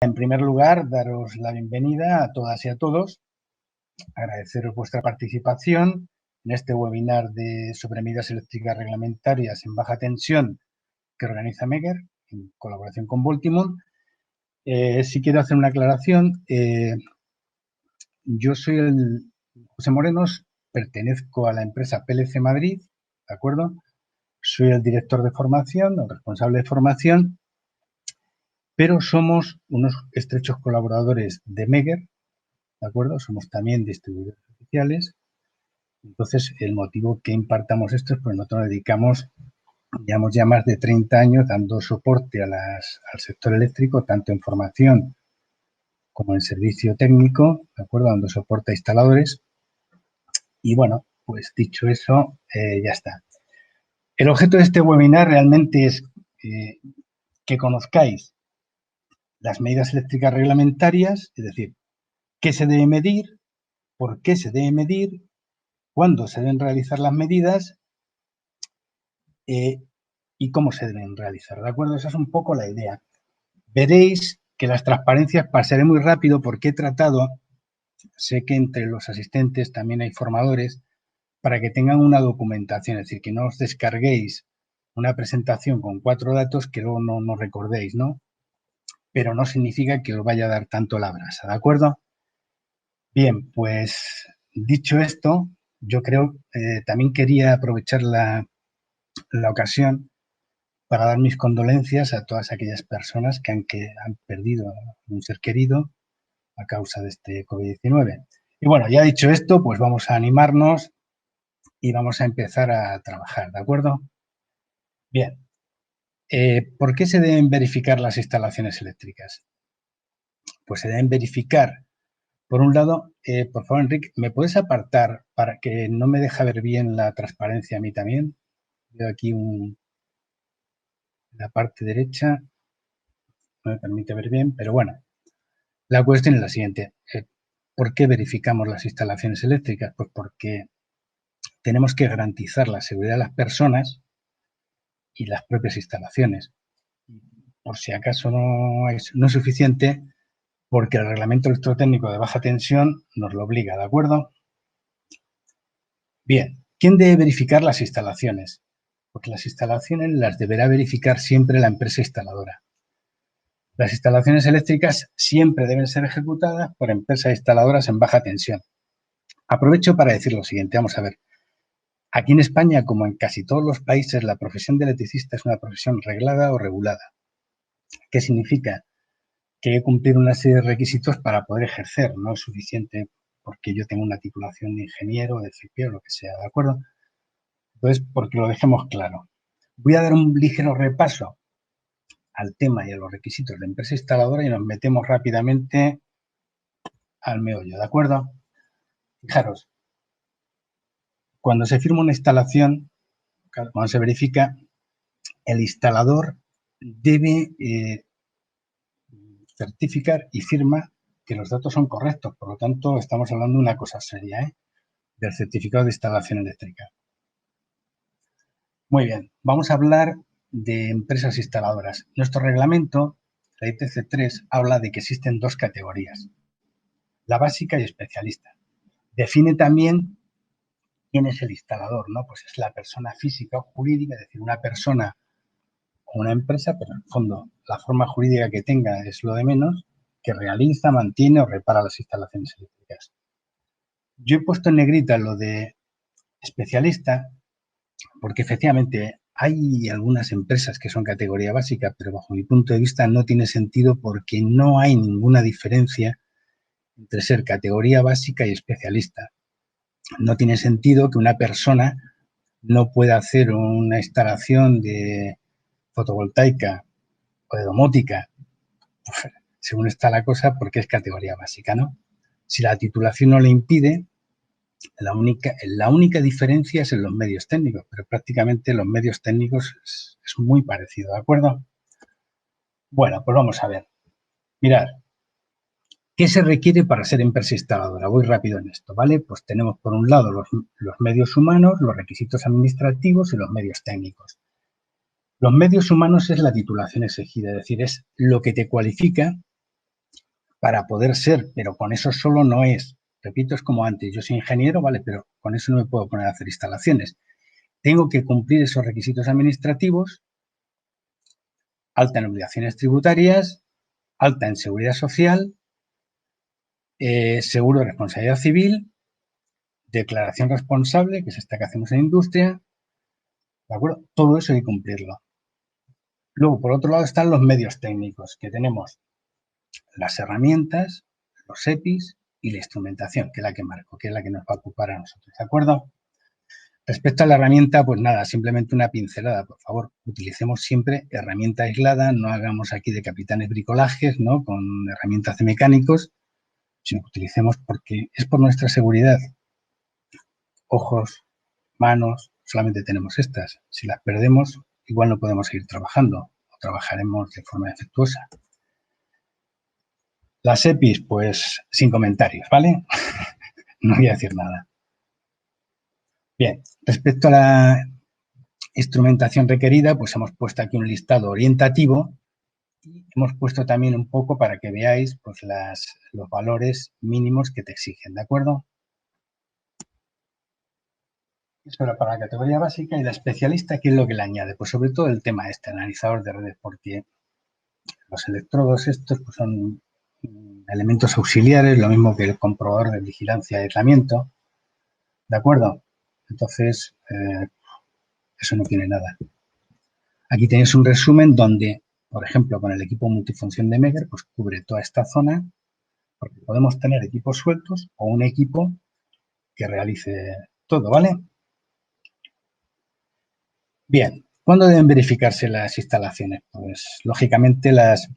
En primer lugar, daros la bienvenida a todas y a todos, agradeceros vuestra participación en este webinar sobre medidas eléctricas reglamentarias en baja tensión que organiza Megger en colaboración con Voltimont. Sí quiero hacer una aclaración. Yo soy José Morenos, pertenezco a la empresa PLC Madrid, ¿de acuerdo? Soy el director de formación, el responsable de formación, pero somos unos estrechos colaboradores de Megger, ¿de acuerdo? Somos también distribuidores oficiales. Entonces, el motivo que impartamos esto es porque nosotros nos dedicamos, llevamos ya más de 30 años dando soporte al sector eléctrico, tanto en formación como en servicio técnico, ¿de acuerdo? Dando soporte a instaladores. Y bueno, pues dicho eso, ya está. El objeto de este webinar realmente es que conozcáis las medidas eléctricas reglamentarias, es decir, qué se debe medir, por qué se debe medir, cuándo se deben realizar las medidas y cómo se deben realizar, ¿de acuerdo? Esa es un poco la idea. Veréis que las transparencias pasaré muy rápido porque he tratado, sé que entre los asistentes también hay formadores, para que tengan una documentación, es decir, que no os descarguéis una presentación con 4 datos que luego no recordéis, ¿no? Pero no significa que os vaya a dar tanto la brasa, ¿de acuerdo? Bien, pues dicho esto, yo creo, también quería aprovechar la ocasión para dar mis condolencias a todas aquellas personas que han perdido un ser querido a causa de este COVID-19. Y bueno, ya dicho esto, pues vamos a animarnos y vamos a empezar a trabajar, ¿de acuerdo? Bien, ¿por qué se deben verificar las instalaciones eléctricas? Pues se deben verificar, por un lado, por favor, Enrique, ¿me puedes apartar para que no me deja ver bien la transparencia a mí también? Veo aquí la parte derecha, no me permite ver bien, pero bueno, la cuestión es la siguiente. ¿Por qué verificamos las instalaciones eléctricas? Pues porque tenemos que garantizar la seguridad de las personas y las propias instalaciones. Por si acaso no es suficiente, porque el reglamento electrotécnico de baja tensión nos lo obliga, ¿de acuerdo? Bien, ¿quién debe verificar las instalaciones? Porque las instalaciones las deberá verificar siempre la empresa instaladora. Las instalaciones eléctricas siempre deben ser ejecutadas por empresas instaladoras en baja tensión. Aprovecho para decir lo siguiente, vamos a ver. Aquí en España, como en casi todos los países, la profesión de electricista es una profesión reglada o regulada. ¿Qué significa? Que hay que cumplir una serie de requisitos para poder ejercer. No es suficiente porque yo tengo una titulación de ingeniero, de CP o lo que sea, ¿de acuerdo? Entonces, porque lo dejemos claro. Voy a dar un ligero repaso al tema y a los requisitos de empresa instaladora y nos metemos rápidamente al meollo, ¿de acuerdo? Fijaros, cuando se firma una instalación, cuando se verifica, el instalador debe certificar y firma que los datos son correctos. Por lo tanto, estamos hablando de una cosa seria, del certificado de instalación eléctrica. Muy bien, vamos a hablar de empresas instaladoras. Nuestro reglamento, la ITC 3, habla de que existen 2 categorías, la básica y especialista. Define también quién es el instalador, ¿no? Pues es la persona física o jurídica, es decir, una persona o una empresa, pero en el fondo la forma jurídica que tenga es lo de menos, que realiza, mantiene o repara las instalaciones eléctricas. Yo he puesto en negrita lo de especialista porque efectivamente hay algunas empresas que son categoría básica, pero bajo mi punto de vista no tiene sentido porque no hay ninguna diferencia entre ser categoría básica y especialista. No tiene sentido que una persona no pueda hacer una instalación de fotovoltaica o de domótica, pues, según está la cosa, porque es categoría básica, ¿no? Si la titulación no le impide, la única diferencia es en los medios técnicos, pero prácticamente los medios técnicos es muy parecido, ¿de acuerdo? Bueno, pues vamos a ver. Mirad, ¿qué se requiere para ser empresa instaladora? Voy rápido en esto, ¿vale? Pues tenemos por un lado los medios humanos, los requisitos administrativos y los medios técnicos. Los medios humanos es la titulación exigida, es decir, es lo que te cualifica para poder ser, pero con eso solo no es. Repito, es como antes, yo soy ingeniero, vale, pero con eso no me puedo poner a hacer instalaciones. Tengo que cumplir esos requisitos administrativos, alta en obligaciones tributarias, alta en seguridad social, seguro de responsabilidad civil, declaración responsable, que es esta que hacemos en industria, ¿de acuerdo? Todo eso hay que cumplirlo. Luego, por otro lado, están los medios técnicos, que tenemos las herramientas, los EPIs y la instrumentación, que es la que marco, que es la que nos va a ocupar a nosotros, ¿de acuerdo? Respecto a la herramienta, pues nada, simplemente una pincelada, por favor, utilicemos siempre herramienta aislada, no hagamos aquí de capitanes bricolajes, ¿no? Con herramientas de mecánicos, sino que utilicemos porque es por nuestra seguridad. Ojos, manos, solamente tenemos estas. Si las perdemos, igual no podemos seguir trabajando o trabajaremos de forma defectuosa. Las EPIs, pues sin comentarios, ¿vale? No voy a decir nada. Bien, respecto a la instrumentación requerida, pues hemos puesto aquí un listado orientativo y hemos puesto también un poco para que veáis pues los valores mínimos que te exigen, ¿de acuerdo? Eso era para la categoría básica y la especialista, ¿qué es lo que le añade? Pues sobre todo el tema este, analizador de redes, porque los electrodos estos pues son elementos auxiliares, lo mismo que el comprobador de vigilancia y aislamiento, ¿de acuerdo? Entonces, eso no tiene nada. Aquí tenéis un resumen donde, por ejemplo, con el equipo multifunción de Megger, pues cubre toda esta zona, porque podemos tener equipos sueltos o un equipo que realice todo, ¿vale? Bien, ¿cuándo deben verificarse las instalaciones? Pues, lógicamente, las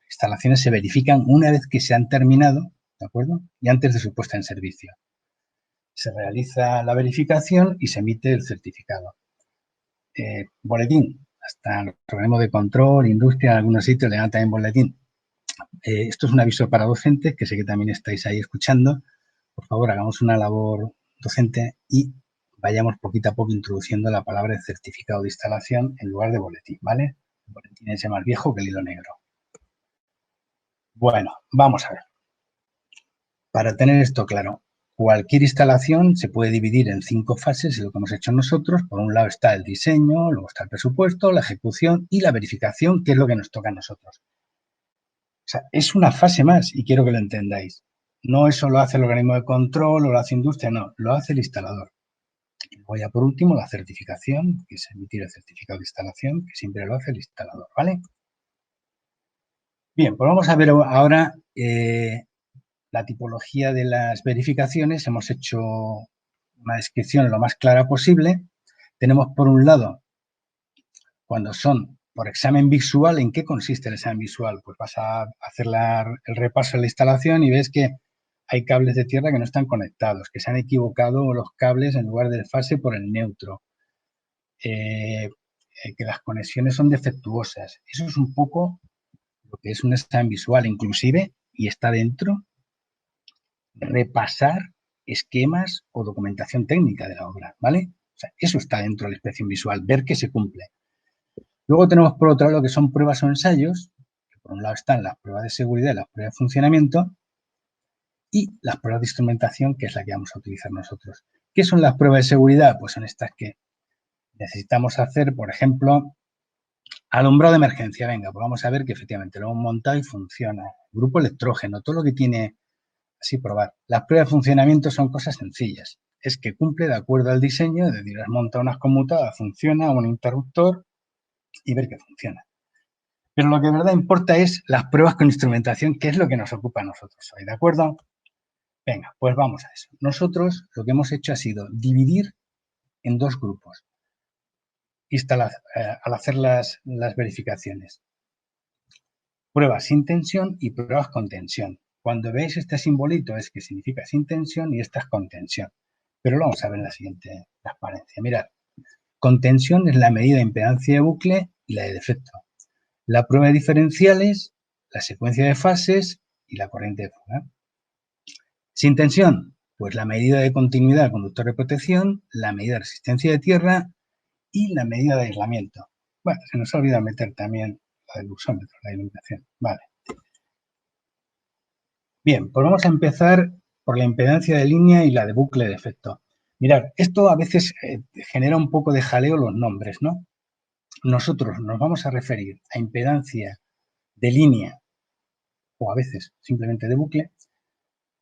instalaciones se verifican una vez que se han terminado, ¿de acuerdo? Y antes de su puesta en servicio. Se realiza la verificación y se emite el certificado. Boletín, hasta los organismos de control, industria, en algunos sitios le dan también boletín. Esto es un aviso para docentes, que sé que también estáis ahí escuchando. Por favor, hagamos una labor docente y vayamos poquito a poco introduciendo la palabra de certificado de instalación en lugar de boletín, ¿vale? El boletín es más viejo que el hilo negro. Bueno, vamos a ver. Para tener esto claro, cualquier instalación se puede dividir en 5 fases, es lo que hemos hecho nosotros. Por un lado está el diseño, luego está el presupuesto, la ejecución y la verificación, que es lo que nos toca a nosotros. O sea, es una fase más y quiero que lo entendáis. No eso lo hace el organismo de control o lo hace industria, no, lo hace el instalador. Y luego ya por último la certificación, que es emitir el certificado de instalación, que siempre lo hace el instalador, ¿vale? Bien, pues vamos a ver ahora la tipología de las verificaciones. Hemos hecho una descripción lo más clara posible. Tenemos por un lado, cuando son por examen visual, ¿en qué consiste el examen visual? Pues vas a hacer el repaso de la instalación y ves que hay cables de tierra que no están conectados, que se han equivocado los cables en lugar del fase por el neutro, que las conexiones son defectuosas. Eso es un poco lo que es un examen visual, inclusive, y está dentro, repasar esquemas o documentación técnica de la obra, ¿vale? O sea, eso está dentro de la inspección visual, ver que se cumple. Luego tenemos por otro lado lo que son pruebas o ensayos, que por un lado están las pruebas de seguridad y las pruebas de funcionamiento, y las pruebas de instrumentación, que es la que vamos a utilizar nosotros. ¿Qué son las pruebas de seguridad? Pues son estas que necesitamos hacer, por ejemplo, alumbrado de emergencia. Venga, pues vamos a ver que efectivamente lo hemos montado y funciona. Grupo electrógeno, todo lo que tiene así probar. Las pruebas de funcionamiento son cosas sencillas. Es que cumple de acuerdo al diseño, es decir, has montado unas conmutadas, funciona, un interruptor y ver que funciona. Pero lo que de verdad importa es las pruebas con instrumentación, que es lo que nos ocupa a nosotros hoy, ¿de acuerdo? Venga, pues vamos a eso. Nosotros lo que hemos hecho ha sido dividir en 2 grupos al hacer las verificaciones. Pruebas sin tensión y pruebas con tensión. Cuando veis este simbolito es que significa sin tensión y esta es con tensión. Pero lo vamos a ver en la siguiente transparencia. Mirad, con tensión es la medida de impedancia de bucle y la de defecto. La prueba de diferenciales, la secuencia de fases y la corriente de fuga. Sin tensión, pues la medida de continuidad del conductor de protección, la medida de resistencia de tierra y la medida de aislamiento. Bueno, se nos ha olvidado meter también la del luxómetro, la iluminación. Vale. Bien, pues vamos a empezar por la impedancia de línea y la de bucle de efecto. Mirad, esto a veces genera un poco de jaleo los nombres, ¿no? Nosotros nos vamos a referir a impedancia de línea o a veces simplemente de bucle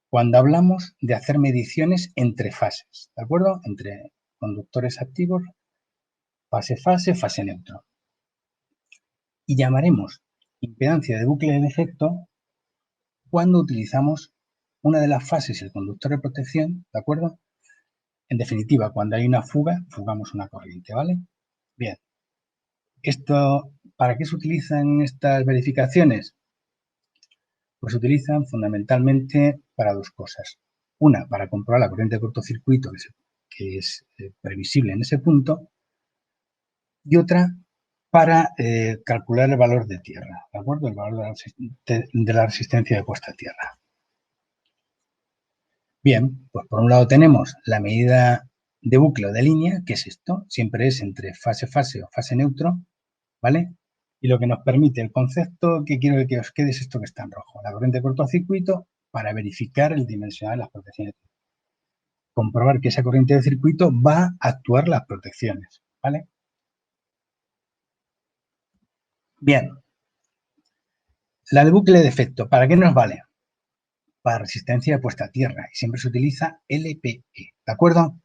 cuando hablamos de hacer mediciones entre fases, ¿de acuerdo? Entre conductores activos, fase-fase, fase neutro. Y llamaremos impedancia de bucle de efecto cuando utilizamos una de las fases, el conductor de protección, ¿de acuerdo? En definitiva, cuando hay una fuga, fugamos una corriente, ¿vale? Bien, esto, ¿para qué se utilizan estas verificaciones? Pues se utilizan fundamentalmente para dos cosas. Una, para comprobar la corriente de cortocircuito que es previsible en ese punto, y otra para calcular el valor de tierra, ¿de acuerdo? El valor de la resistencia de puesta a tierra. Bien, pues por un lado tenemos la medida de bucle o de línea, que es esto, siempre es entre fase-fase o fase neutro, ¿vale? Y lo que nos permite el concepto que quiero que os quede es esto que está en rojo, la corriente de cortocircuito para verificar el dimensional de las protecciones. Comprobar que esa corriente de circuito va a actuar las protecciones, ¿vale? Bien, la de bucle de efecto, ¿para qué nos vale? Para resistencia de puesta a tierra y siempre se utiliza LPE, ¿de acuerdo?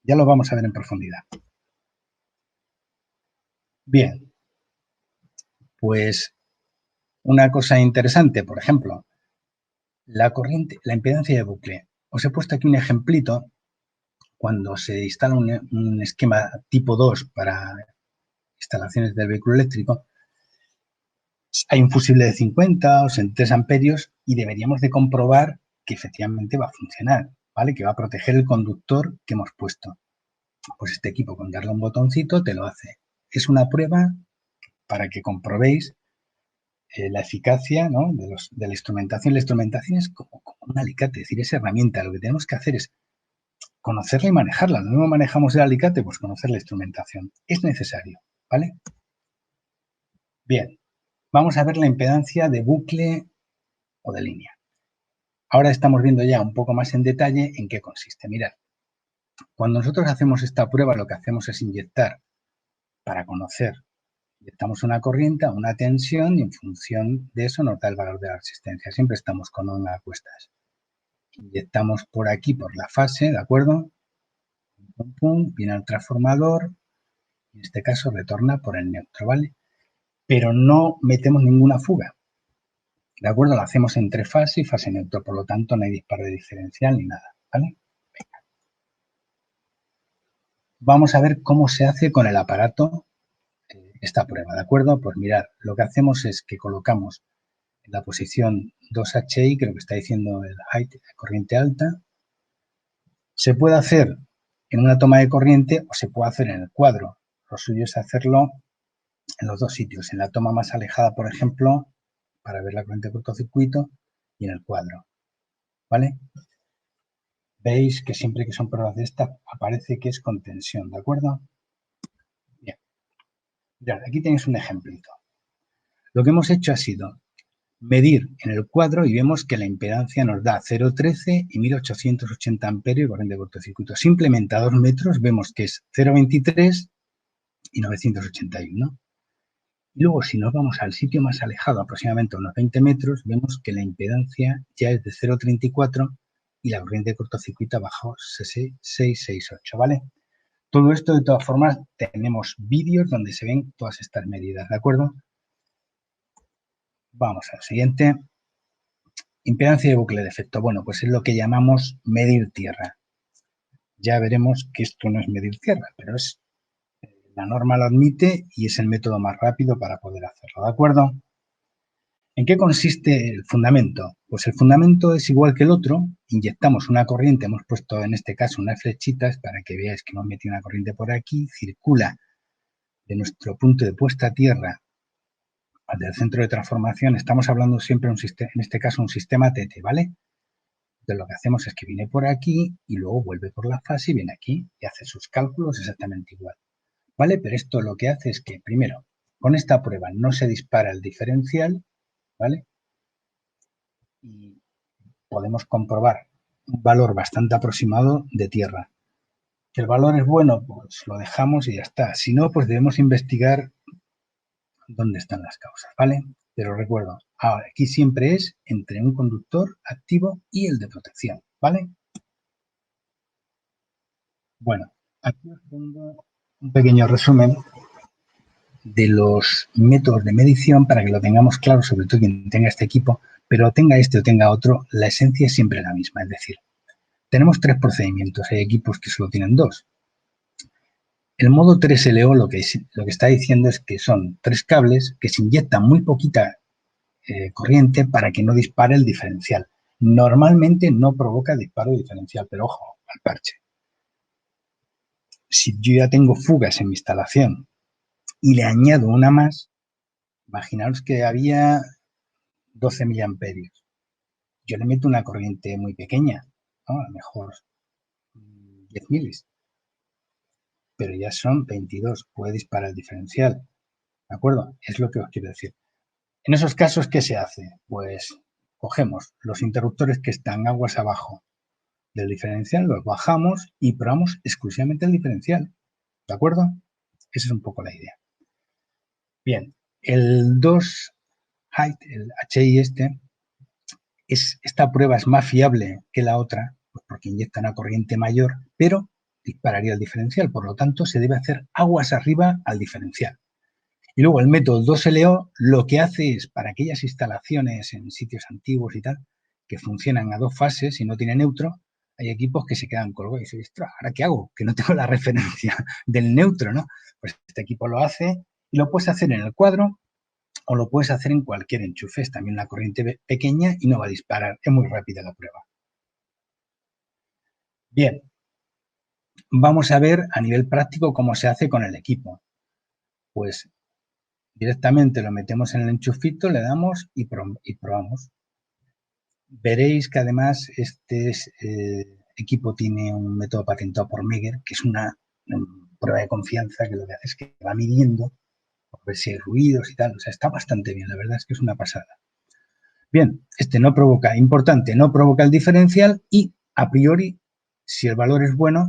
Ya lo vamos a ver en profundidad. Bien, pues una cosa interesante, por ejemplo, la corriente, la impedancia de bucle. Os he puesto aquí un ejemplito cuando se instala un esquema tipo 2 para instalaciones del vehículo eléctrico. Hay un fusible de 50 o 63 amperios y deberíamos de comprobar que efectivamente va a funcionar, ¿vale? Que va a proteger el conductor que hemos puesto. Pues este equipo con darle un botoncito te lo hace. Es una prueba para que comprobéis la eficacia, ¿no? de la instrumentación. La instrumentación es como un alicate, es decir, es herramienta. Lo que tenemos que hacer es conocerla y manejarla. ¿No manejamos el alicate? Pues conocer la instrumentación. Es necesario, ¿vale? Bien, vamos a ver la impedancia de bucle o de línea. Ahora estamos viendo ya un poco más en detalle en qué consiste. Mirad, cuando nosotros hacemos esta prueba, lo que hacemos es inyectar para conocer. Inyectamos una corriente a una tensión y en función de eso nos da el valor de la resistencia. Siempre estamos con onda a cuestas. Inyectamos por aquí, por la fase, ¿de acuerdo? Pum, pum, viene al transformador, en este caso retorna por el neutro, ¿vale? Pero no metemos ninguna fuga, ¿de acuerdo? Lo hacemos entre fase y fase neutro, por lo tanto no hay disparo de diferencial ni nada, ¿vale? Venga. Vamos a ver cómo se hace con el aparato esta prueba, ¿de acuerdo? Pues mirad, lo que hacemos es que colocamos en la posición 2HI, creo que está diciendo el height, corriente alta. Se puede hacer en una toma de corriente o se puede hacer en el cuadro. Lo suyo es hacerlo en los dos sitios, en la toma más alejada, por ejemplo, para ver la corriente de cortocircuito y en el cuadro, ¿vale? Veis que siempre que son pruebas de estas aparece que es con tensión, ¿de acuerdo? Bien. Mirad, aquí tenéis un ejemplito. Lo que hemos hecho ha sido medir en el cuadro y vemos que la impedancia nos da 0,13 y 1880 amperios de corriente de cortocircuito. Simplemente a 2 metros vemos que es 0,23 y 981. Y luego, si nos vamos al sitio más alejado, aproximadamente unos 20 metros, vemos que la impedancia ya es de 0,34 y la corriente de cortocircuito ha bajado 668, ¿vale? Todo esto, de todas formas, tenemos vídeos donde se ven todas estas medidas, ¿de acuerdo? Vamos al siguiente. Impedancia de bucle de efecto. Bueno, pues es lo que llamamos medir tierra. Ya veremos que esto no es medir tierra, pero es la norma lo admite y es el método más rápido para poder hacerlo, ¿de acuerdo? ¿En qué consiste el fundamento? Pues el fundamento es igual que el otro, inyectamos una corriente, hemos puesto en este caso unas flechitas para que veáis que hemos metido una corriente por aquí, circula de nuestro punto de puesta a tierra al del centro de transformación, estamos hablando siempre en este caso un sistema TT, ¿vale? Entonces lo que hacemos es que viene por aquí y luego vuelve por la fase y viene aquí y hace sus cálculos exactamente igual, ¿vale? Pero esto lo que hace es que, primero, con esta prueba no se dispara el diferencial, ¿vale? Y podemos comprobar un valor bastante aproximado de tierra. ¿Que el valor es bueno? Pues lo dejamos y ya está. Si no, pues debemos investigar dónde están las causas, ¿vale? Pero recuerdo, ahora, aquí siempre es entre un conductor activo y el de protección, ¿vale? Bueno, aquí os pongo un pequeño resumen de los métodos de medición para que lo tengamos claro, sobre todo quien tenga este equipo, pero tenga este o tenga otro, la esencia es siempre la misma. Es decir, tenemos tres procedimientos, hay equipos que solo tienen dos. El modo 3LO lo que está diciendo es que son tres cables que se inyectan muy poquita corriente para que no dispare el diferencial. Normalmente no provoca disparo diferencial, pero ojo al parche. Si yo ya tengo fugas en mi instalación y le añado una más, imaginaos que había 12 miliamperios. Yo le meto una corriente muy pequeña, ¿no? A lo mejor 10 milis, pero ya son 22, puede disparar el diferencial, ¿de acuerdo? Es lo que os quiero decir. En esos casos, ¿qué se hace? Pues cogemos los interruptores que están aguas abajo del diferencial, los bajamos y probamos exclusivamente el diferencial, ¿de acuerdo? Esa es un poco la idea. Bien, el 2 height, el HI esta prueba es más fiable que la otra, pues porque inyecta una corriente mayor, pero dispararía el diferencial, por lo tanto se debe hacer aguas arriba al diferencial. Y luego el método 2LO lo que hace es, para aquellas instalaciones en sitios antiguos y tal, que funcionan a dos fases y no tiene neutro, hay equipos que se quedan colgados y dicen, ¿ahora qué hago? Que no tengo la referencia del neutro, ¿no? Pues este equipo lo hace y lo puedes hacer en el cuadro o lo puedes hacer en cualquier enchufe. Es también una corriente pequeña y no va a disparar. Es muy rápida la prueba. Bien, vamos a ver a nivel práctico cómo se hace con el equipo. Pues directamente lo metemos en el enchufito, le damos y probamos. Veréis que además este equipo tiene un método patentado por Megger, que es una prueba de confianza que lo que hace es que va midiendo por ver si hay ruidos y tal. O sea, está bastante bien, la verdad es que es una pasada. Bien, este no provoca, importante, no provoca el diferencial y a priori, si el valor es bueno,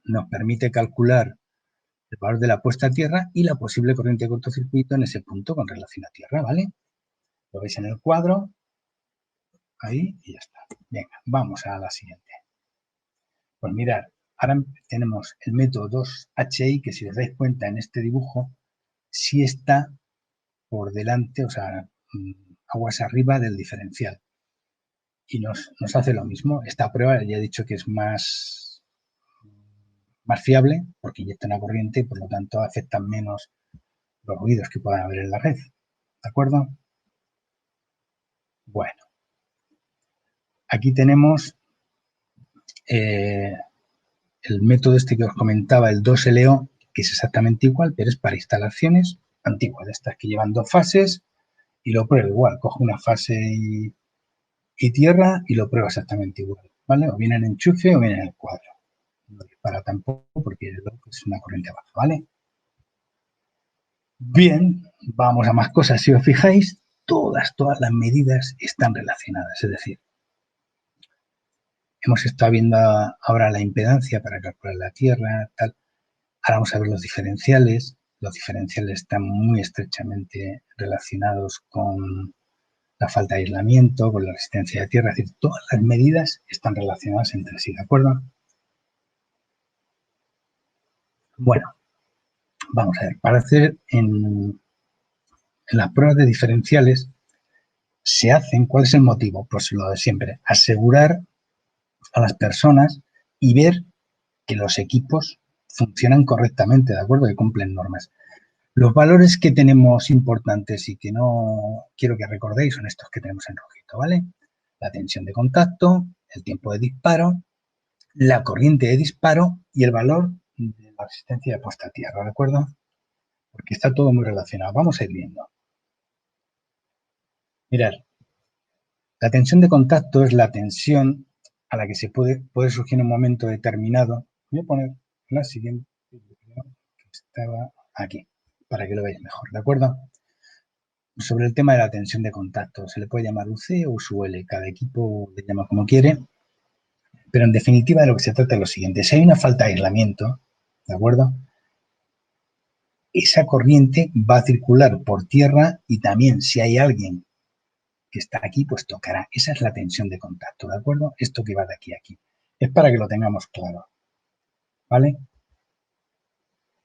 nos permite calcular el valor de la puesta a tierra y la posible corriente de cortocircuito en ese punto con relación a tierra, ¿vale? Lo veis en el cuadro, ahí y ya está. Venga, vamos a la siguiente. Pues mirad, ahora tenemos el método 2HI, que si os dais cuenta en este dibujo, sí está por delante, o sea, aguas arriba del diferencial. Y nos hace lo mismo. Esta prueba ya he dicho que es más fiable porque inyecta una corriente y por lo tanto afectan menos los ruidos que puedan haber en la red. ¿De acuerdo? Bueno, aquí tenemos el método este que os comentaba, el 2LO, que es exactamente igual, pero es para instalaciones antiguas, de estas que llevan dos fases, y lo pruebo igual. Cojo una fase y tierra y lo pruebo exactamente igual, ¿vale? O bien en enchufe o bien en el cuadro. No dispara tampoco porque es una corriente baja, ¿vale? Bien, vamos a más cosas. Si os fijáis, todas las medidas están relacionadas. Es decir, hemos estado viendo ahora la impedancia para calcular la tierra, tal. Ahora vamos a ver los diferenciales. Los diferenciales están muy estrechamente relacionados con la falta de aislamiento, con la resistencia de tierra. Es decir, todas las medidas están relacionadas entre sí, ¿de acuerdo? Bueno, vamos a ver. Para hacer en las pruebas de diferenciales se hacen, ¿cuál es el motivo? Pues lo de siempre, asegurar a las personas y ver que los equipos funcionan correctamente, ¿de acuerdo? Que cumplen normas. Los valores que tenemos importantes y que no quiero que recordéis son estos que tenemos en rojito, ¿vale? La tensión de contacto, el tiempo de disparo, la corriente de disparo y el valor de la resistencia de puesta a tierra, ¿de acuerdo? Porque está todo muy relacionado. Vamos a ir viendo. Mirad, la tensión de contacto es la tensión a la que se puede surgir en un momento determinado. Voy a poner la siguiente, que estaba aquí, para que lo veáis mejor, ¿de acuerdo? sobre el tema de la tensión de contacto. Se le puede llamar UC o USUL, cada equipo le llama como quiere, pero en definitiva de lo que se trata es lo siguiente. Si hay una falta de aislamiento, ¿de acuerdo? Esa corriente va a circular por tierra y también si hay alguien que está aquí, pues tocará. Esa es la tensión de contacto, ¿de acuerdo? Esto que va de aquí a aquí. Es para que lo tengamos claro, ¿vale?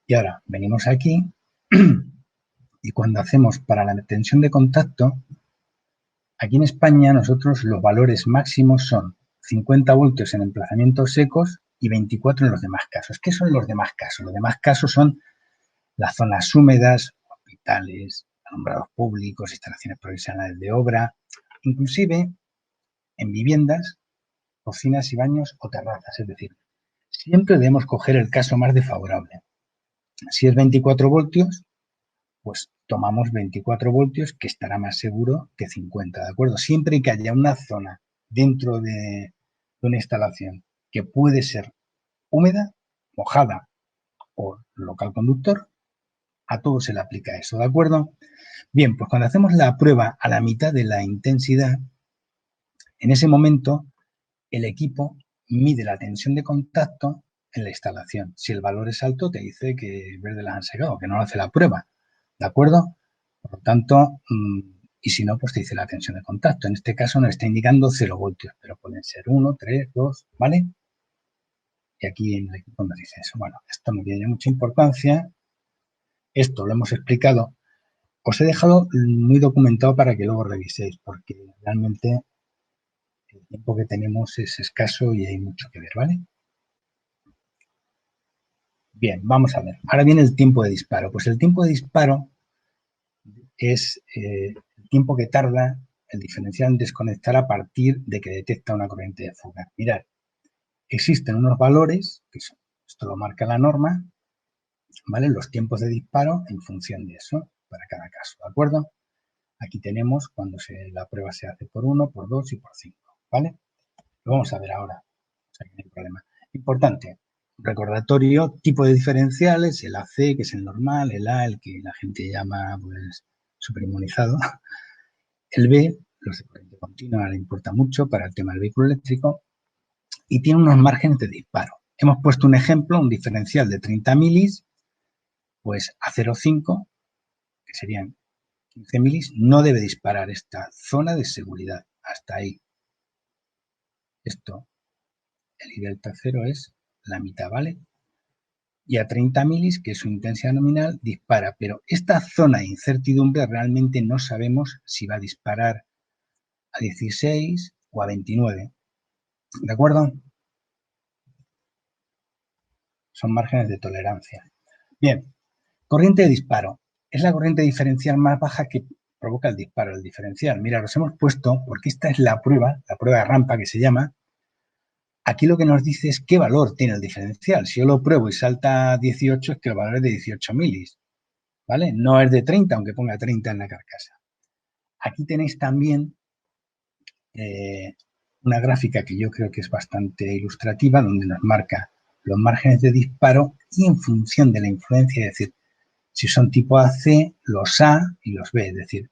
Y ahora venimos aquí y cuando hacemos para la tensión de contacto, aquí en España nosotros los valores máximos son 50 voltios en emplazamientos secos y 24 en los demás casos. ¿Qué son los demás casos? Los demás casos son las zonas húmedas, hospitales, alumbrados públicos, instalaciones profesionales de obra, inclusive en viviendas, cocinas y baños o terrazas. Es decir, siempre debemos coger el caso más desfavorable. Si es 24 voltios, pues tomamos 24 voltios, que estará más seguro que 50, ¿de acuerdo? Siempre que haya una zona dentro de una instalación que puede ser húmeda, mojada o local conductor, a todo se le aplica eso, ¿de acuerdo? Bien, pues cuando hacemos la prueba a la mitad de la intensidad, en ese momento el equipo mide la tensión de contacto en la instalación. Si el valor es alto, te dice que verde las han secado, que no hace la prueba, ¿de acuerdo? Por lo tanto, y si no, pues te dice la tensión de contacto. En este caso nos está indicando 0 voltios, pero pueden ser 1, 3, 2, ¿vale? Y aquí en el equipo nos dice eso. Bueno, esto no tiene mucha importancia. Esto lo hemos explicado. Os he dejado muy documentado para que luego reviséis, porque realmente el tiempo que tenemos es escaso y hay mucho que ver, ¿vale? Bien, vamos a ver. Ahora viene el tiempo de disparo. Pues el tiempo de disparo es el tiempo que tarda el diferencial en desconectar a partir de que detecta una corriente de fuga. Mirad, existen unos valores, que son, esto lo marca la norma, ¿vale? Los tiempos de disparo en función de eso, para cada caso, ¿de acuerdo? Aquí tenemos cuando la prueba se hace por 1, por 2 y por 5, ¿vale? Lo vamos a ver ahora, o sea que no hay problema. Importante, recordatorio, tipo de diferenciales, el AC, que es el normal, el A, el que la gente llama pues superinmunizado, el B, los de corriente continua, le importa mucho para el tema del vehículo eléctrico, y tiene unos márgenes de disparo. Hemos puesto un ejemplo, un diferencial de 30 milis, pues a 0,5, que serían 15 milis, no debe disparar esta zona de seguridad. Hasta ahí. Esto, el I delta 0 es la mitad, ¿vale? Y a 30 milis, que es su intensidad nominal, dispara. Pero esta zona de incertidumbre realmente no sabemos si va a disparar a 16 o a 29. ¿De acuerdo? Son márgenes de tolerancia. Bien, corriente de disparo. Es la corriente diferencial más baja que provoca el disparo, el diferencial. Mira, los hemos puesto porque esta es la prueba de rampa que se llama. Aquí lo que nos dice es qué valor tiene el diferencial. Si yo lo pruebo y salta 18, es que el valor es de 18 milis, ¿vale? No es de 30, aunque ponga 30 en la carcasa. Aquí tenéis también una gráfica que yo creo que es bastante ilustrativa, donde nos marca los márgenes de disparo y en función de la influencia, es decir, si son tipo AC, los A y los B, es decir,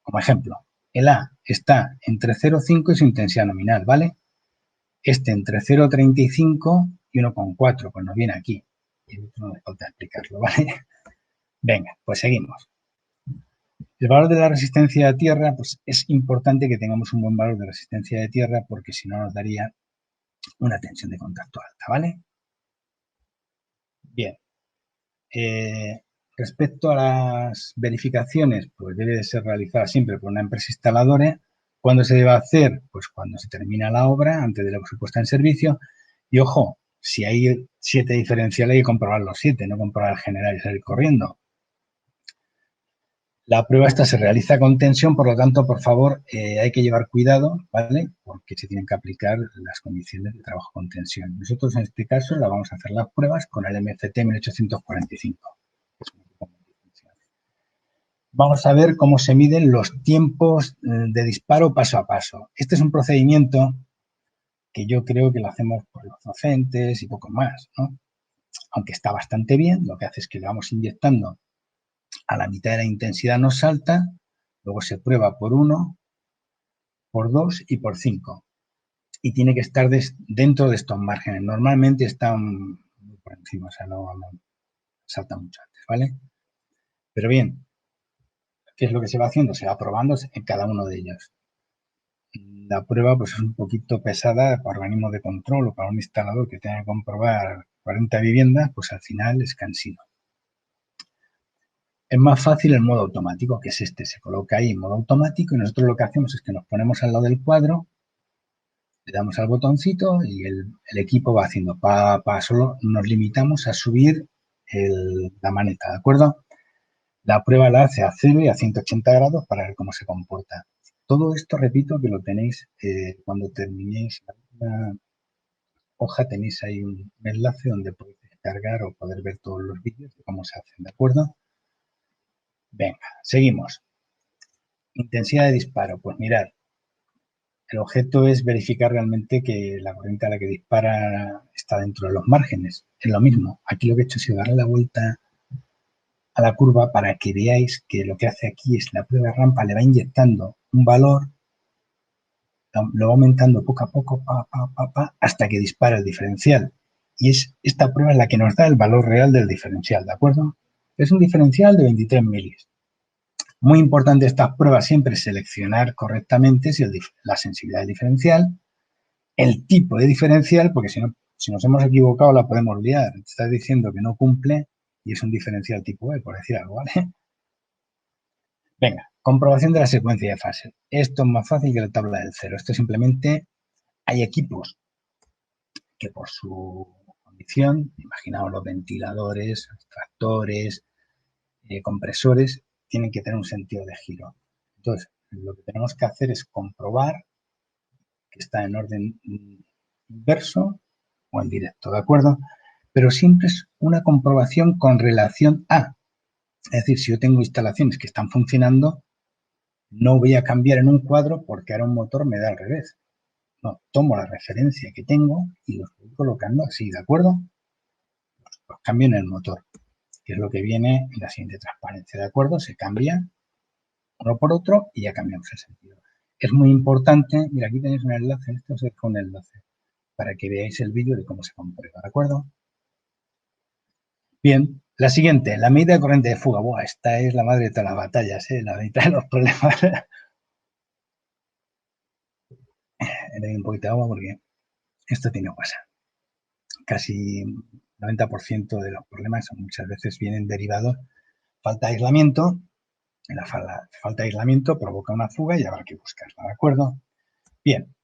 como ejemplo, el A está entre 0,5 y su intensidad nominal, ¿vale? Este entre 0,35 y 1,4, pues nos viene aquí. Y no me falta explicarlo, ¿vale? Venga, pues seguimos. El valor de la resistencia de tierra, pues es importante que tengamos un buen valor de resistencia de tierra porque si no nos daría una tensión de contacto alta, ¿vale? Bien. Respecto a las verificaciones, pues debe de ser realizada siempre por una empresa instaladora. ¿Cuándo se debe hacer? Pues cuando se termina la obra, antes de la puesta en servicio. Y ojo, si hay 7 diferenciales hay que comprobar los 7, no comprobar el general y salir corriendo. La prueba esta se realiza con tensión, por lo tanto, por favor, hay que llevar cuidado, ¿vale? Porque se tienen que aplicar las condiciones de trabajo con tensión. Nosotros en este caso la vamos a hacer las pruebas con el MCT 1845. Vamos a ver cómo se miden los tiempos de disparo paso a paso. Este es un procedimiento que yo creo que lo hacemos por los docentes y poco más, ¿no? Aunque está bastante bien, lo que hace es que le vamos inyectando a la mitad de la intensidad, nos salta, luego se prueba por 1, por 2 y por 5. Y tiene que estar dentro de estos márgenes. Normalmente están por encima, o sea, no salta mucho antes, ¿vale? Pero bien, ¿qué es lo que se va haciendo? Se va probando en cada uno de ellos. La prueba pues es un poquito pesada para organismos de control o para un instalador que tenga que comprobar 40 viviendas, pues al final es cansino. Es más fácil el modo automático, que es este. Se coloca ahí en modo automático y nosotros lo que hacemos es que nos ponemos al lado del cuadro, le damos al botoncito y el equipo va haciendo pa, solo nos limitamos a subir la maneta, ¿de acuerdo? La prueba la hace a 0 y a 180 grados para ver cómo se comporta. Todo esto, repito, que lo tenéis cuando terminéis la hoja, tenéis ahí un enlace donde podéis descargar o poder ver todos los vídeos de cómo se hacen, ¿de acuerdo? Venga, seguimos. Intensidad de disparo. Pues mirad, el objeto es verificar realmente que la corriente a la que dispara está dentro de los márgenes. Es lo mismo. Aquí lo que he hecho es darle la vuelta a la curva para que veáis que lo que hace aquí es la prueba de rampa, le va inyectando un valor, lo va aumentando poco a poco, hasta que dispara el diferencial. Y es esta prueba la que nos da el valor real del diferencial, ¿de acuerdo? Es un diferencial de 23 milis. Muy importante estas pruebas siempre seleccionar correctamente si la sensibilidad del diferencial, el tipo de diferencial, porque si nos hemos equivocado la podemos liar. Te estás diciendo que no cumple y es un diferencial tipo E, por decir algo, ¿vale? Venga, comprobación de la secuencia de fases. Esto es más fácil que la tabla del cero. Esto simplemente hay equipos que por su condición, imaginaos los ventiladores, extractores, compresores, tienen que tener un sentido de giro. Entonces, lo que tenemos que hacer es comprobar que está en orden inverso o en directo, ¿de acuerdo? Pero siempre es una comprobación con relación a. Es decir, si yo tengo instalaciones que están funcionando, no voy a cambiar en un cuadro porque ahora un motor me da al revés. No, tomo la referencia que tengo y los voy colocando así, ¿de acuerdo? Los cambio en el motor, que es lo que viene en la siguiente transparencia, ¿de acuerdo? Se cambia uno por otro y ya cambiamos el sentido. Es muy importante, mira, aquí tenéis un enlace, esto es un enlace, para que veáis el vídeo de cómo se comprueba, ¿de acuerdo? Bien, la siguiente, la medida de corriente de fuga. Buah, esta es la madre de todas las batallas, la mitad de los problemas. Le doy un poquito de agua porque esto tiene WhatsApp. Casi 90% de los problemas muchas veces vienen derivados de falta de aislamiento. La falta de aislamiento provoca una fuga y habrá que buscarla, ¿de acuerdo? Bien,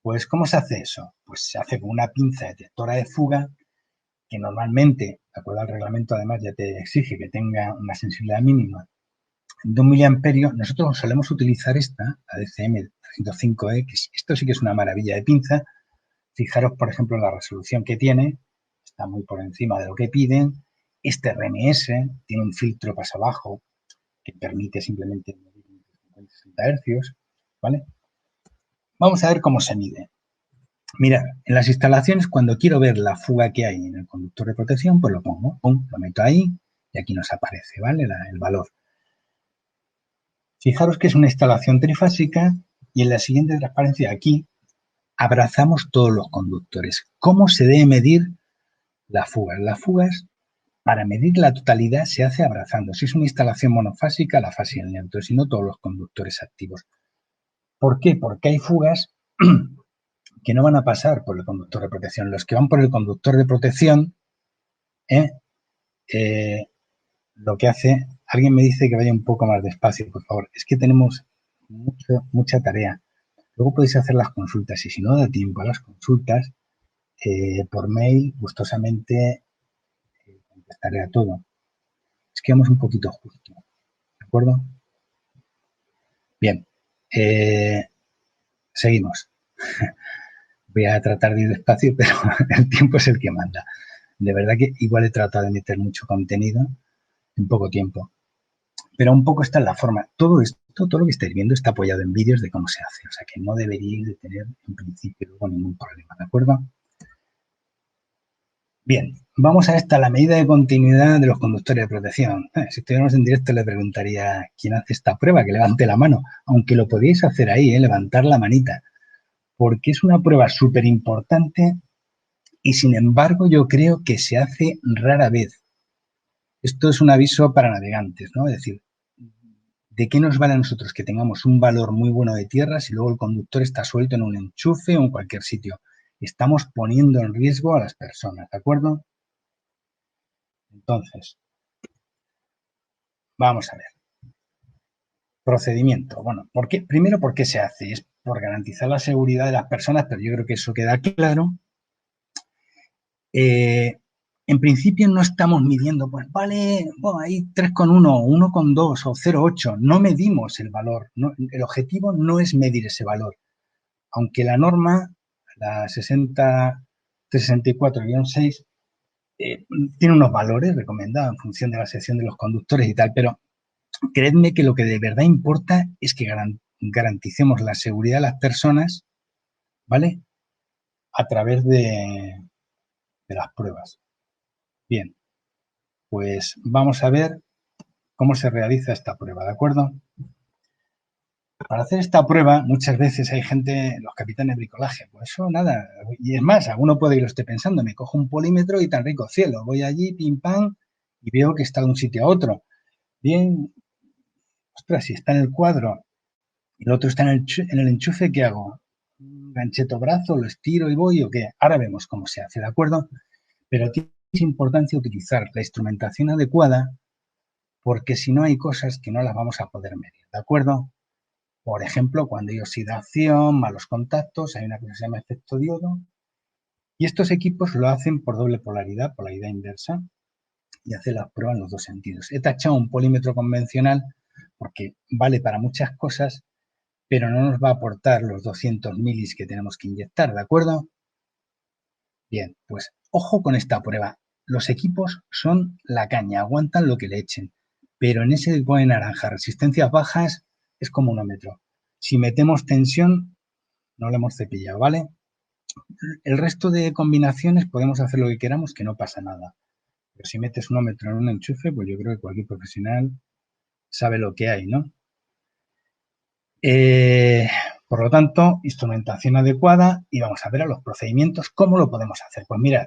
pues ¿cómo se hace eso? Pues se hace con una pinza detectora de fuga que normalmente, de acuerdo al reglamento, además ya te exige que tenga una sensibilidad mínima de 1 miliamperio. Nosotros solemos utilizar esta, la DCM 305E, que esto sí que es una maravilla de pinza. Fijaros, por ejemplo, en la resolución que tiene, está muy por encima de lo que piden. Este RMS tiene un filtro paso abajo que permite simplemente medir 50-60 hercios, ¿vale? Vamos a ver cómo se mide. Mirad, en las instalaciones, cuando quiero ver la fuga que hay en el conductor de protección, pues lo pongo, pum, lo meto ahí y aquí nos aparece, ¿vale? El valor. Fijaros que es una instalación trifásica y en la siguiente transparencia aquí abrazamos todos los conductores. ¿Cómo se debe medir las fugas? Las fugas, para medir la totalidad, se hace abrazando. Si es una instalación monofásica, la fase y el neutro, si no todos los conductores activos. ¿Por qué? Porque hay fugas que no van a pasar por el conductor de protección. Los que van por el conductor de protección, lo que hace, alguien me dice que vaya un poco más despacio, por favor. Es que tenemos mucha tarea. Luego podéis hacer las consultas y si no da tiempo a las consultas, por mail gustosamente contestaré a todo. Es que vamos un poquito justo, ¿de acuerdo? Bien, seguimos. Voy a tratar de ir despacio, pero el tiempo es el que manda. De verdad que igual he tratado de meter mucho contenido en poco tiempo. Pero un poco esta es la forma. Todo esto, todo lo que estáis viendo está apoyado en vídeos de cómo se hace. O sea que no deberíais de tener en principio luego ningún problema, ¿de acuerdo? Bien, vamos a la medida de continuidad de los conductores de protección. Si estuviéramos en directo le preguntaría quién hace esta prueba, que levante la mano, aunque lo podéis hacer ahí, levantar la manita, porque es una prueba súper importante y sin embargo yo creo que se hace rara vez. Esto es un aviso para navegantes, ¿no? Es decir, ¿de qué nos vale a nosotros que tengamos un valor muy bueno de tierra si luego el conductor está suelto en un enchufe o en cualquier sitio? Estamos poniendo en riesgo a las personas, ¿de acuerdo? Entonces, vamos a ver. Procedimiento. Bueno, primero, ¿por qué se hace? Es por garantizar la seguridad de las personas, pero yo creo que eso queda claro. En principio no estamos midiendo, pues vale, bueno, hay 3,1, 1,2 o 0,8. No medimos el valor. No, el objetivo no es medir ese valor. Aunque la norma, la 64-6, tiene unos valores recomendados en función de la sección de los conductores y tal, pero creedme que lo que de verdad importa es que garanticemos la seguridad de las personas, ¿vale? A través de las pruebas. Bien, pues vamos a ver cómo se realiza esta prueba, ¿de acuerdo? Para hacer esta prueba, muchas veces hay gente, los capitanes de bricolaje, pues eso nada, y es más, alguno puede ir esté pensando, me cojo un polímetro y tan rico cielo, voy allí, pim pam, y veo que está de un sitio a otro. Bien, ostras, si está en el cuadro y el otro está en el enchufe, ¿qué hago? ¿Un gancheto brazo, lo estiro y voy o qué? Ahora vemos cómo se hace, ¿de acuerdo? Pero tiene importancia utilizar la instrumentación adecuada porque si no hay cosas que no las vamos a poder medir, ¿de acuerdo? Por ejemplo, cuando hay oxidación, malos contactos, hay una cosa que se llama efecto diodo y estos equipos lo hacen por doble polaridad, polaridad inversa, y hacen las pruebas en los dos sentidos. He tachado un polímetro convencional porque vale para muchas cosas, pero no nos va a aportar los 200 milis que tenemos que inyectar, ¿de acuerdo? Bien, pues ojo con esta prueba. Los equipos son la caña, aguantan lo que le echen, pero en ese tipo de naranja, resistencias bajas, es como un ómetro. Si metemos tensión, no lo hemos cepillado, ¿vale? El resto de combinaciones podemos hacer lo que queramos, que no pasa nada. Pero si metes un ómetro en un enchufe, pues yo creo que cualquier profesional sabe lo que hay, ¿no? Eh, por lo tanto, instrumentación adecuada y vamos a ver a los procedimientos cómo lo podemos hacer. Pues mirad,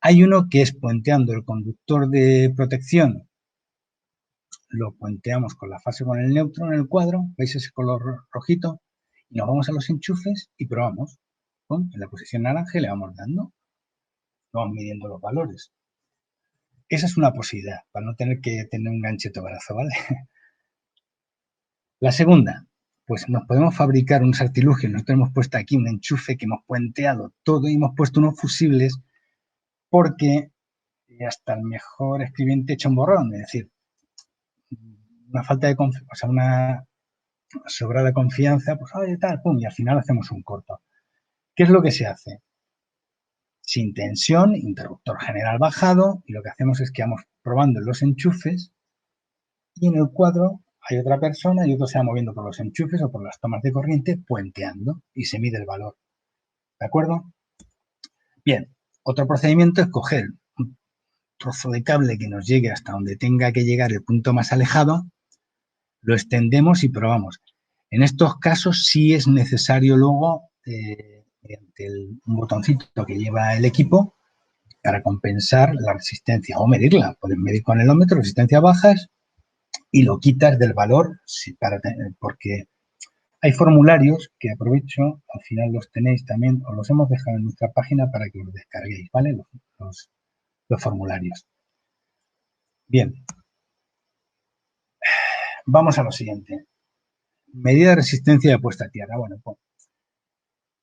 hay uno que es puenteando el conductor de protección, lo puenteamos con la fase con el neutro en el cuadro, veis ese color rojito, y nos vamos a los enchufes y probamos. En la posición naranja le vamos dando, vamos midiendo los valores. Esa es una posibilidad, para no tener que tener un ganchito brazo, ¿vale? La segunda, pues nos podemos fabricar unos artilugios. Nosotros hemos puesto aquí un enchufe que hemos puenteado todo y hemos puesto unos fusibles porque hasta el mejor escribiente echa un borrón, es decir, una falta de confianza, o sea, una sobrada confianza, pues oye, tal, pum, y al final hacemos un corto. ¿Qué es lo que se hace? Sin tensión, interruptor general bajado, y lo que hacemos es que vamos probando los enchufes y en el cuadro hay otra persona y otro se va moviendo por los enchufes o por las tomas de corriente puenteando y se mide el valor. ¿De acuerdo? Bien, otro procedimiento es coger un trozo de cable que nos llegue hasta donde tenga que llegar el punto más alejado, lo extendemos y probamos. En estos casos sí es necesario luego, mediante un botoncito que lleva el equipo, para compensar la resistencia o medirla. Puedes medir con el ómetro resistencias bajas y lo quitas del valor porque hay formularios que aprovecho, al final los tenéis también, os los hemos dejado en nuestra página para que los descarguéis, ¿vale? Los formularios. Bien, vamos a lo siguiente. Medida de resistencia de puesta a tierra. Bueno, pues,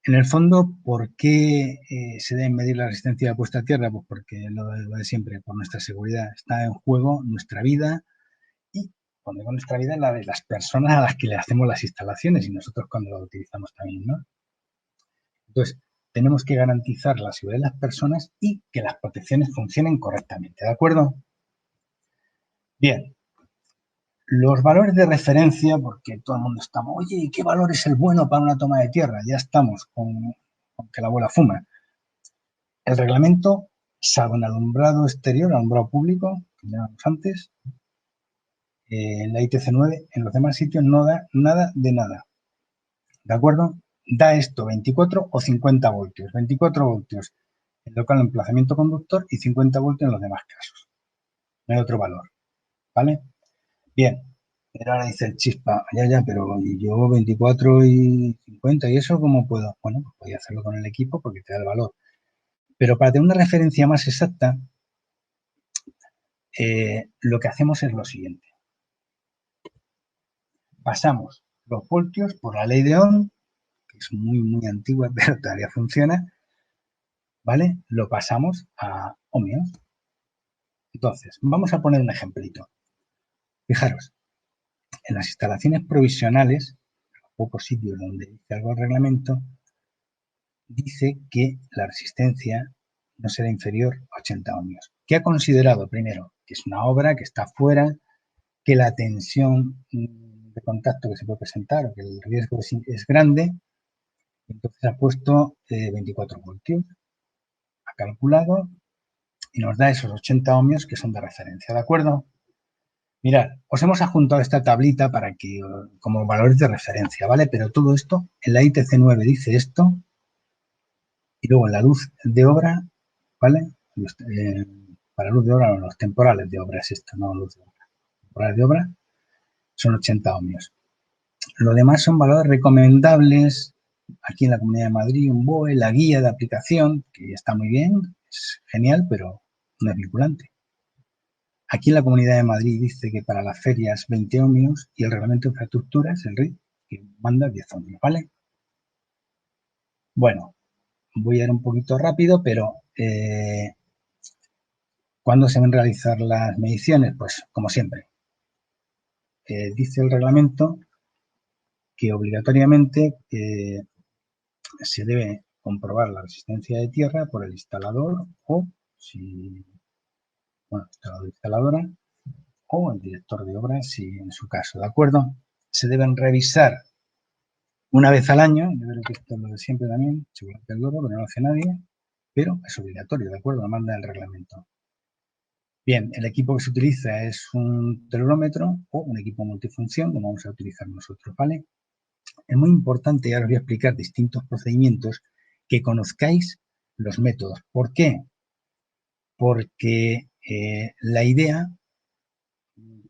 en el fondo, ¿por qué se debe medir la resistencia de puesta a tierra? Pues porque lo de siempre, por nuestra seguridad. Está en juego nuestra vida y, cuando digo nuestra vida, la de las personas a las que le hacemos las instalaciones y nosotros cuando lo utilizamos también, ¿no? Entonces, tenemos que garantizar la seguridad de las personas y que las protecciones funcionen correctamente, ¿de acuerdo? Bien, los valores de referencia, porque todo el mundo está, oye, ¿qué valor es el bueno para una toma de tierra? Ya estamos con que la abuela fuma. El reglamento salvo en alumbrado exterior, alumbrado público, que llamamos antes, en la ITC 9, en los demás sitios no da nada de nada. ¿De acuerdo? Da esto 24 o 50 voltios. 24 voltios en local emplazamiento conductor y 50 voltios en los demás casos. No hay otro valor. ¿Vale? Bien. Pero ahora dice el chispa, ya, pero yo 24 y 50 y eso, ¿cómo puedo? Bueno, pues podía hacerlo con el equipo porque te da el valor. Pero para tener una referencia más exacta, lo que hacemos es lo siguiente. Pasamos los voltios por la ley de Ohm, que es muy antigua, pero todavía funciona, ¿vale? Lo pasamos a ohmios. Entonces, vamos a poner un ejemplito. Fijaros, en las instalaciones provisionales, pocos sitios donde dice algo el reglamento, dice que la resistencia no será inferior a 80 ohmios. ¿Qué ha considerado? Primero, que es una obra que está fuera, que la tensión de contacto que se puede presentar o que el riesgo es grande, entonces ha puesto 24 voltios, ha calculado y nos da esos 80 ohmios que son de referencia, ¿de acuerdo? Mirad, os hemos adjuntado esta tablita para que, como valores de referencia, ¿vale? Pero todo esto, en la ITC 9 dice esto, y luego en la luz de obra, ¿vale? Para luz de obra, no, los temporales de obra es esto, no luz de obra. Temporales de obra son 80 ohmios. Lo demás son valores recomendables. Aquí en la Comunidad de Madrid, un BOE, la guía de aplicación, que está muy bien, es genial, pero no es vinculante. Aquí en la Comunidad de Madrid dice que para las ferias 20 ohmios y el reglamento de infraestructuras, el RIT, que manda 10 ohmios, ¿vale? Bueno, voy a ir un poquito rápido, pero ¿cuándo se van a realizar las mediciones? Pues como siempre. Dice el reglamento que obligatoriamente se debe comprobar la resistencia de tierra por el instalador o, si, bueno, instalador, instaladora, o el director de obras, si en su caso, ¿de acuerdo? Se deben revisar una vez al año, yo creo que esto es lo de siempre también, chocolate del lobo, pero no lo hace nadie, pero es obligatorio, ¿de acuerdo? Lo manda el reglamento. Bien, el equipo que se utiliza es un telerómetro o un equipo multifunción, como vamos a utilizar nosotros, ¿vale? Es muy importante, y ahora os voy a explicar distintos procedimientos, que conozcáis los métodos. ¿Por qué? Porque la idea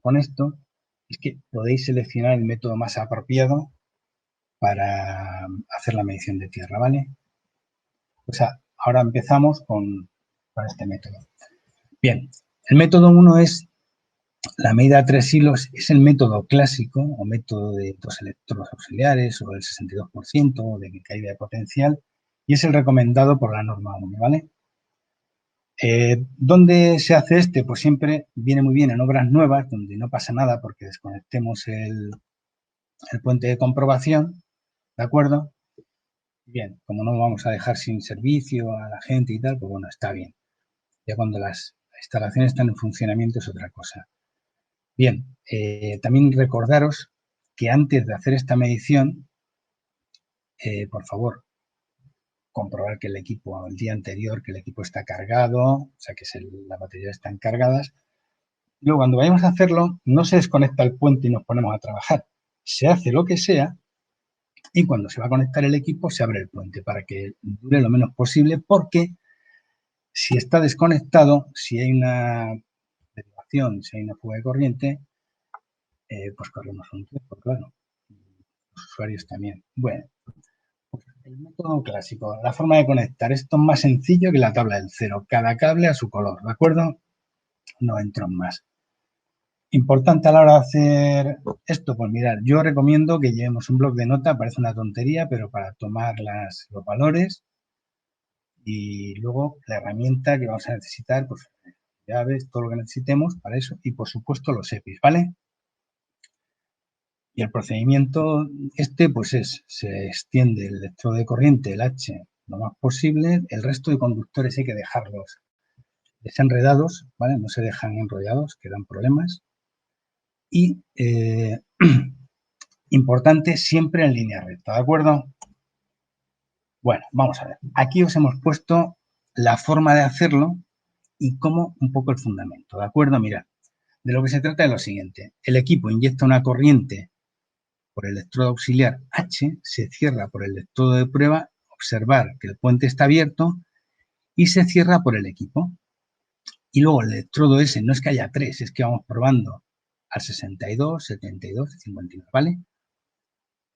con esto es que podéis seleccionar el método más apropiado para hacer la medición de tierra, ¿vale? O sea, ahora empezamos con este método. Bien, el método 1 es la medida a 3 hilos, es el método clásico o método de 2 electrodos auxiliares o del 62% o de caída de potencial y es el recomendado por la norma 1, ¿vale? ¿Dónde se hace este? Pues siempre viene muy bien en obras nuevas donde no pasa nada porque desconectemos el puente de comprobación, ¿de acuerdo? Bien, como no vamos a dejar sin servicio a la gente y tal, pues bueno, está bien. Ya cuando las instalaciones están en funcionamiento es otra cosa. Bien, también recordaros que antes de hacer esta medición, por favor, comprobar que el equipo, el día anterior, que el equipo está cargado, o sea, que las baterías están cargadas. Luego, cuando vayamos a hacerlo, no se desconecta el puente y nos ponemos a trabajar. Se hace lo que sea y cuando se va a conectar el equipo, se abre el puente para que dure lo menos posible, porque si está desconectado, si hay una derivación, si hay una fuga de corriente, pues corremos un riesgo, claro. Los usuarios también. Bueno, pues el método clásico, la forma de conectar, esto es más sencillo que la tabla del cero. Cada cable a su color, ¿de acuerdo? No entro en más. Importante a la hora de hacer esto, pues mirad, yo recomiendo que llevemos un bloc de nota, parece una tontería, pero para tomar los valores y luego la herramienta que vamos a necesitar, pues llaves, todo lo que necesitemos para eso y por supuesto los EPIs, ¿vale? Y el procedimiento pues se extiende el electrodo de corriente, el H, lo más posible, el resto de conductores hay que dejarlos desenredados, ¿vale? No se dejan enrollados, que dan problemas. Y importante, siempre en línea recta, ¿de acuerdo? Bueno, vamos a ver. Aquí os hemos puesto la forma de hacerlo, y cómo un poco el fundamento, ¿de acuerdo? Mirad, de lo que se trata es lo siguiente. El equipo inyecta una corriente por el electrodo auxiliar H, se cierra por el electrodo de prueba, observar que el puente está abierto y se cierra por el equipo. Y luego el electrodo S no es que haya tres, es que vamos probando al 62, 72, 59, ¿vale?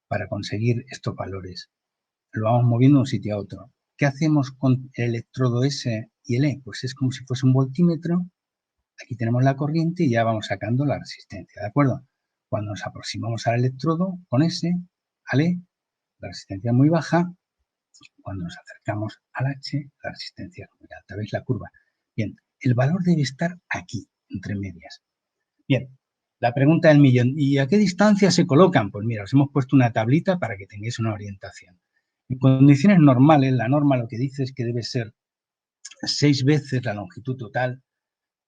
Para conseguir estos valores. Lo vamos moviendo de un sitio a otro. ¿Qué hacemos con el electrodo S y el E? Pues es como si fuese un voltímetro. Aquí tenemos la corriente y ya vamos sacando la resistencia, ¿de acuerdo? Cuando nos aproximamos al electrodo con S, al E, la resistencia es muy baja. Cuando nos acercamos al H, la resistencia es muy alta. ¿Veis la curva? Bien, el valor debe estar aquí, entre medias. Bien, la pregunta del millón. ¿Y a qué distancia se colocan? Pues mira, os hemos puesto una tablita para que tengáis una orientación. En condiciones normales, la norma lo que dice es que debe ser 6 veces la longitud total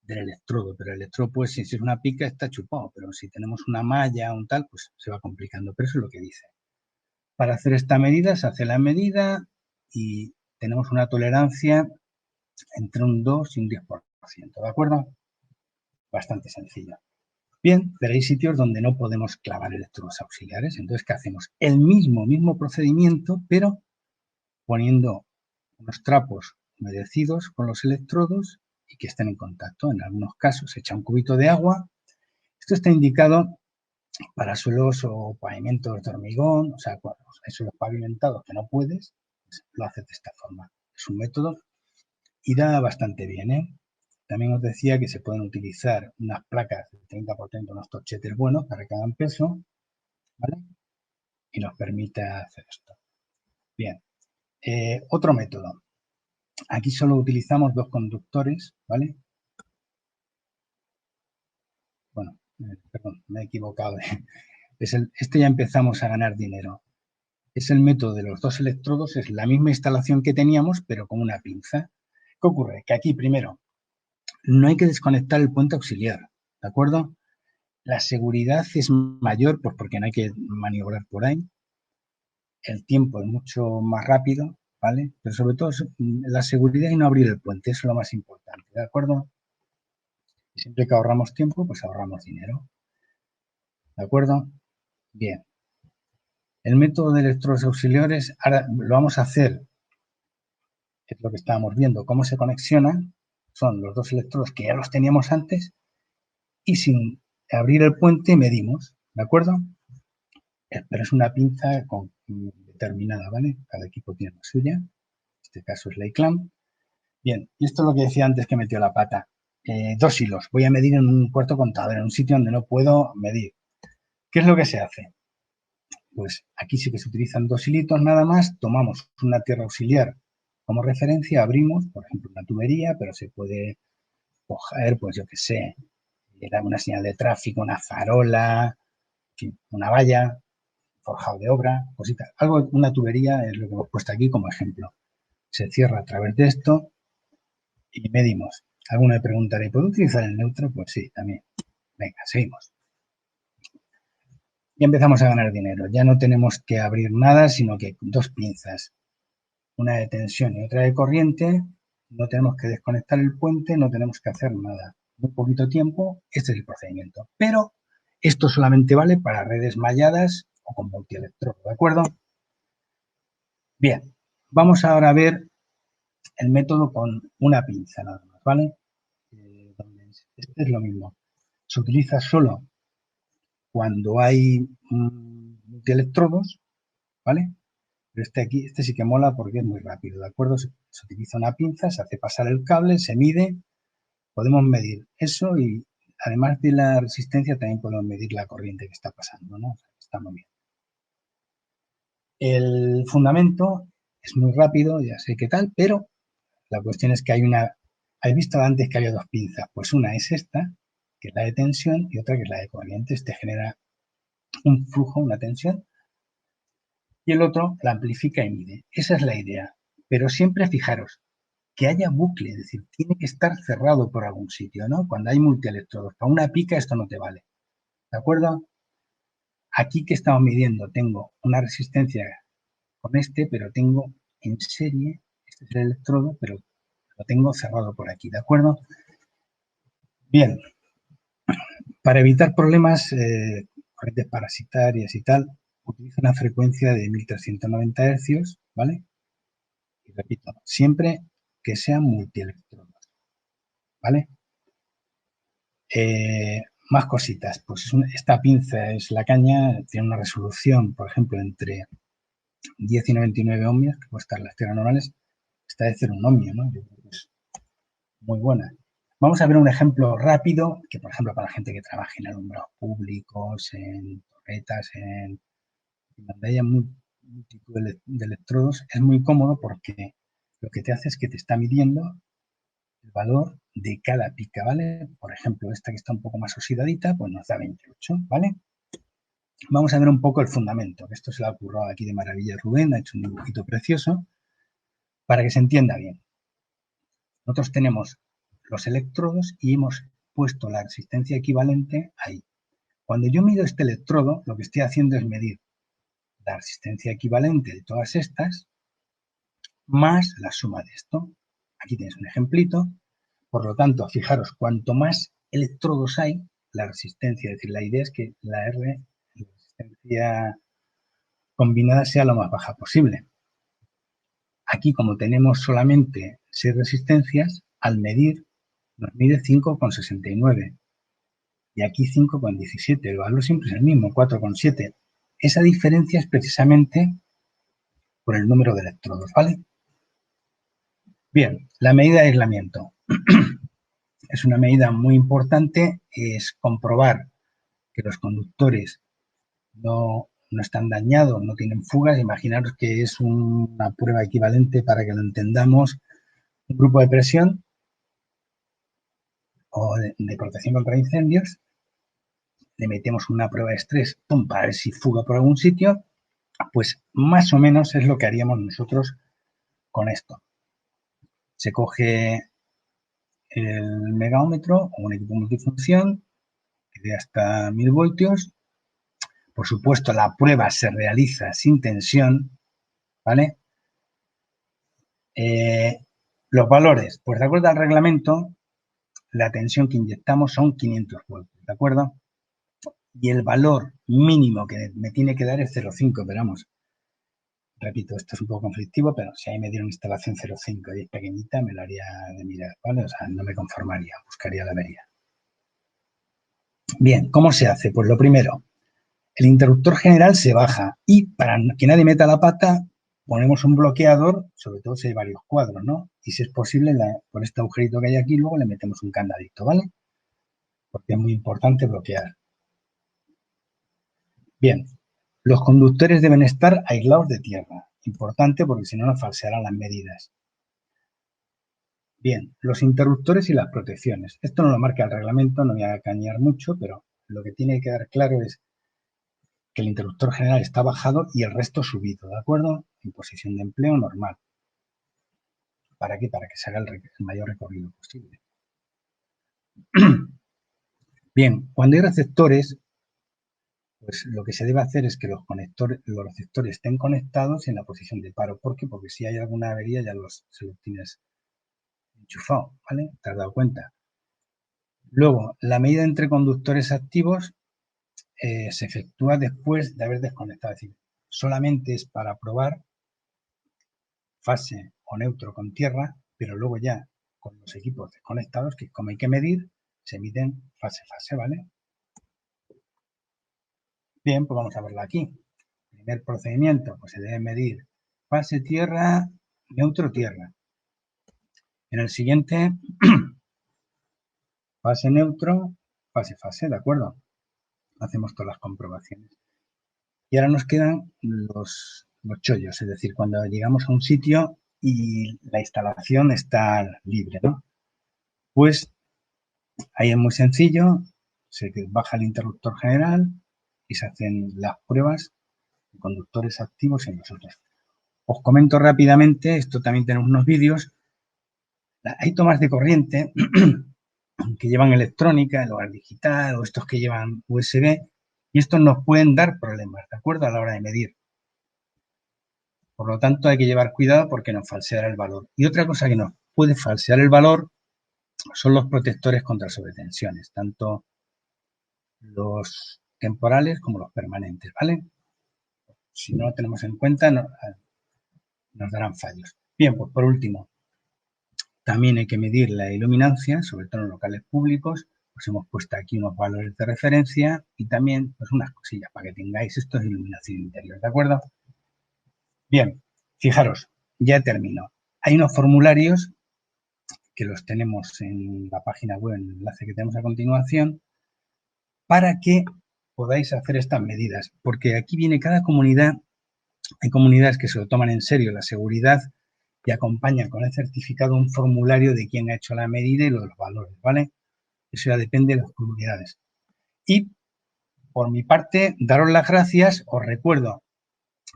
del electrodo, pero el electrodo, pues, si es una pica, está chupado, pero si tenemos una malla o un tal, pues se va complicando, pero eso es lo que dice. Para hacer esta medida, se hace la medida y tenemos una tolerancia entre un 2 y un 10%, ¿de acuerdo? Bastante sencillo. Bien, pero hay sitios donde no podemos clavar electrodos auxiliares, entonces, ¿qué hacemos? El mismo procedimiento, pero poniendo unos trapos humedecidos con los electrodos y que estén en contacto. En algunos casos se echa un cubito de agua. Esto está indicado para suelos o pavimentos de hormigón, o sea, cuando hay suelos pavimentados que no puedes, pues lo haces de esta forma. Es un método y da bastante bien, ¿eh? También os decía que se pueden utilizar unas placas de 30%, unos torchetes buenos para que hagan peso, ¿vale? Y nos permita hacer esto. Bien, otro método. Aquí solo utilizamos dos conductores, ¿vale? Bueno, perdón, me he equivocado. Este ya empezamos a ganar dinero. Es el método de los dos electrodos, es la misma instalación que teníamos, pero con una pinza. ¿Qué ocurre? Que aquí, primero, no hay que desconectar el puente auxiliar, ¿de acuerdo? La seguridad es mayor, pues porque no hay que maniobrar por ahí. El tiempo es mucho más rápido, ¿vale? Pero sobre todo la seguridad y no abrir el puente, eso es lo más importante, ¿de acuerdo? Y siempre que ahorramos tiempo, pues ahorramos dinero, ¿de acuerdo? Bien. El método de electrodos auxiliares, ahora lo vamos a hacer, es lo que estábamos viendo, cómo se conexionan, son los dos electrodos que ya los teníamos antes y sin abrir el puente medimos, ¿de acuerdo? Pero es una pinza determinada, ¿vale? Cada equipo tiene la suya, en este caso es la ICLAM. Bien, y esto es lo que decía antes que metió la pata. 2 hilos, voy a medir en un puerto contador, en un sitio donde no puedo medir. ¿Qué es lo que se hace? Pues aquí sí que se utilizan 2 hilitos nada más, tomamos una tierra auxiliar como referencia, abrimos, por ejemplo, una tubería, pero se puede coger, pues yo qué sé, dar una señal de tráfico, una farola, en fin, una valla, forjado de obra, cositas. Algo, una tubería es lo que hemos puesto aquí como ejemplo. Se cierra a través de esto y medimos. Alguno me preguntará, ¿puedo utilizar el neutro? Pues sí, también. Venga, seguimos. Y empezamos a ganar dinero. Ya no tenemos que abrir nada, sino que dos pinzas, una de tensión y otra de corriente, no tenemos que desconectar el puente, no tenemos que hacer nada. Muy poquito tiempo, este es el procedimiento. Pero esto solamente vale para redes malladas o con multielectrodo, ¿de acuerdo? Bien, vamos ahora a ver el método con una pinza nada más, ¿vale? Este es lo mismo. Se utiliza solo cuando hay multielectrodos, ¿vale? Pero este aquí, este sí que mola porque es muy rápido, ¿de acuerdo? Se utiliza una pinza, se hace pasar el cable, se mide, podemos medir eso y además de la resistencia también podemos medir la corriente que está pasando, ¿no? Está muy bien. El fundamento es muy rápido, ya sé qué tal, pero la cuestión es que hay una... ¿Has visto antes que había dos pinzas? Pues una es esta, que es la de tensión, y otra que es la de corriente. Este genera un flujo, una tensión, y el otro la amplifica y mide. Esa es la idea. Pero siempre fijaros, que haya bucle, es decir, tiene que estar cerrado por algún sitio, ¿no? Cuando hay multielectrodos. Para una pica esto no te vale, ¿de acuerdo? Aquí que estamos midiendo, tengo una resistencia con este, pero tengo en serie, este es el electrodo, pero Lo tengo cerrado por aquí, ¿de acuerdo? Bien, para evitar problemas, corrientes parasitarias y tal, utilizo una frecuencia de 1390 Hz, ¿vale? Y repito, siempre que sean multielectrodos, ¿vale? Más cositas, pues esta pinza es la caña, tiene una resolución, por ejemplo, entre 10 y 99 ohmios, que puede estar las tierras normales, está de 0 un ohmio, ¿no? Yo creo que es muy buena. Vamos a ver un ejemplo rápido, que por ejemplo para la gente que trabaja en alumbrados públicos, en torretas, en donde haya multitud de electrodos, es muy cómodo porque lo que te hace es que te está midiendo el valor de cada pica, ¿vale? Por ejemplo, esta que está un poco más oxidadita, pues nos da 28, ¿vale? Vamos a ver un poco el fundamento. Esto se lo ha currado aquí de maravilla Rubén, ha hecho un dibujito precioso para que se entienda bien. Nosotros tenemos los electrodos y hemos puesto la resistencia equivalente ahí. Cuando yo mido este electrodo, lo que estoy haciendo es medir la resistencia equivalente de todas estas más la suma de esto. Aquí tienes un ejemplito. Por lo tanto, fijaros, cuanto más electrodos hay, la resistencia, es decir, la idea es que la R, la resistencia combinada, sea lo más baja posible. Aquí, como tenemos solamente 6 resistencias, al medir, nos mide 5,69 y aquí 5,17. El valor siempre es el mismo, 4,7. Esa diferencia es precisamente por el número de electrodos, ¿vale? Bien, la medida de aislamiento. Es una medida muy importante, es comprobar que los conductores no están dañados, no tienen fugas. Imaginaros que es una prueba equivalente, para que lo entendamos, un grupo de presión o de protección contra incendios. Le metemos una prueba de estrés, ¡pum!, para ver si fuga por algún sitio. Pues más o menos es lo que haríamos nosotros con esto. Se coge el megámetro o un equipo multifunción de hasta 1000 voltios. Por supuesto, la prueba se realiza sin tensión, ¿vale? Los valores, pues de acuerdo al reglamento, la tensión que inyectamos son 500 voltios, ¿de acuerdo? Y el valor mínimo que me tiene que dar es 0,5, pero vamos, repito, esto es un poco conflictivo, pero si ahí me dieron instalación 0,5 y es pequeñita, me lo haría de mirar, ¿vale? O sea, no me conformaría, buscaría la avería. Bien, ¿cómo se hace? Pues lo primero, el interruptor general se baja y para que nadie meta la pata, ponemos un bloqueador, sobre todo si hay varios cuadros, ¿no? Y si es posible, por este agujerito que hay aquí, luego le metemos un candadito, ¿vale? Porque es muy importante bloquear. Bien, los conductores deben estar aislados de tierra. Importante, porque si no nos falsearán las medidas. Bien, los interruptores y las protecciones. Esto no lo marca el reglamento, no voy a cañar mucho, pero lo que tiene que quedar claro es que el interruptor general está bajado y el resto subido, ¿de acuerdo? En posición de empleo normal. ¿Para qué? Para que se haga el mayor recorrido posible. Bien, cuando hay receptores, pues lo que se debe hacer es que los receptores estén conectados en la posición de paro. ¿Por qué? Porque si hay alguna avería ya se los tienes enchufado, ¿vale? ¿Te has dado cuenta? Luego, la medida entre conductores activos se efectúa después de haber desconectado. Es decir, solamente es para probar fase o neutro con tierra, pero luego ya con los equipos desconectados, que como hay que medir, se miden fase-fase, ¿vale? Bien, pues vamos a verlo aquí. Primer procedimiento, pues se debe medir fase tierra, neutro tierra. En el siguiente, fase neutro, fase-fase, ¿de acuerdo? Hacemos todas las comprobaciones. Y ahora nos quedan los chollos, es decir, cuando llegamos a un sitio y la instalación está libre, ¿no? Pues ahí es muy sencillo, se baja el interruptor general y se hacen las pruebas de conductores activos en los otros. Os comento rápidamente, esto también tenemos unos vídeos. Hay tomas de corriente que llevan electrónica en lugar digital, o estos que llevan USB, y estos nos pueden dar problemas, ¿de acuerdo? A la hora de medir. Por lo tanto, hay que llevar cuidado porque nos falseará el valor. Y otra cosa que nos puede falsear el valor son los protectores contra sobretensiones, tanto los temporales como los permanentes, ¿vale? Si no lo tenemos en cuenta, nos darán fallos. Bien, pues por último, también hay que medir la iluminancia, sobre todo en locales públicos. Os hemos puesto aquí unos valores de referencia y también pues, unas cosillas para que tengáis esto de iluminación interior, ¿de acuerdo? Bien, fijaros, ya termino. Hay unos formularios que los tenemos en la página web, en el enlace que tenemos a continuación, para que podáis hacer estas medidas, porque aquí viene cada comunidad, hay comunidades que se lo toman en serio la seguridad y acompañan con el certificado un formulario de quién ha hecho la medida y los valores, ¿vale? Eso ya depende de las comunidades. Y por mi parte, daros las gracias. Os recuerdo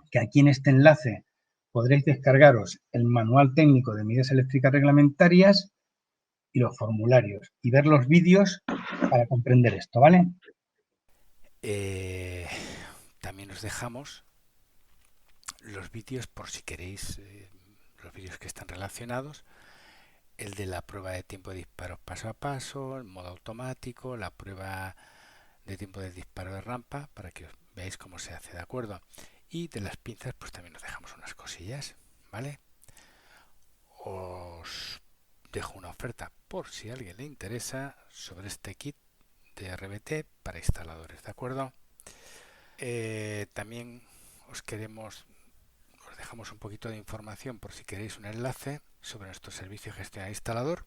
que aquí en este enlace podréis descargaros el manual técnico de medidas eléctricas reglamentarias y los formularios y ver los vídeos para comprender esto, ¿vale? Eh, También os dejamos los vídeos por si queréis, los vídeos que están relacionados, el de la prueba de tiempo de disparo paso a paso, el modo automático, la prueba de tiempo de disparo de rampa, para que veáis cómo se hace, ¿de acuerdo? Y de las pinzas pues también nos dejamos unas cosillas, ¿vale? Os dejo una oferta por si a alguien le interesa sobre este kit de RBT para instaladores, ¿de acuerdo? También os dejamos un poquito de información por si queréis un enlace sobre nuestro servicio de gestión de instalador,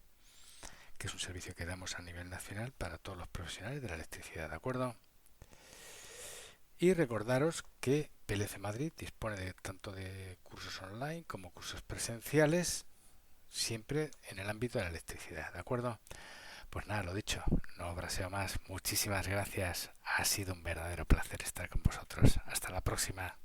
que es un servicio que damos a nivel nacional para todos los profesionales de la electricidad, ¿de acuerdo? Y recordaros que PLC Madrid dispone de tanto de cursos online como cursos presenciales, siempre en el ámbito de la electricidad, ¿de acuerdo? Pues nada, lo dicho, no braseo más. Muchísimas gracias. Ha sido un verdadero placer estar con vosotros. Hasta la próxima.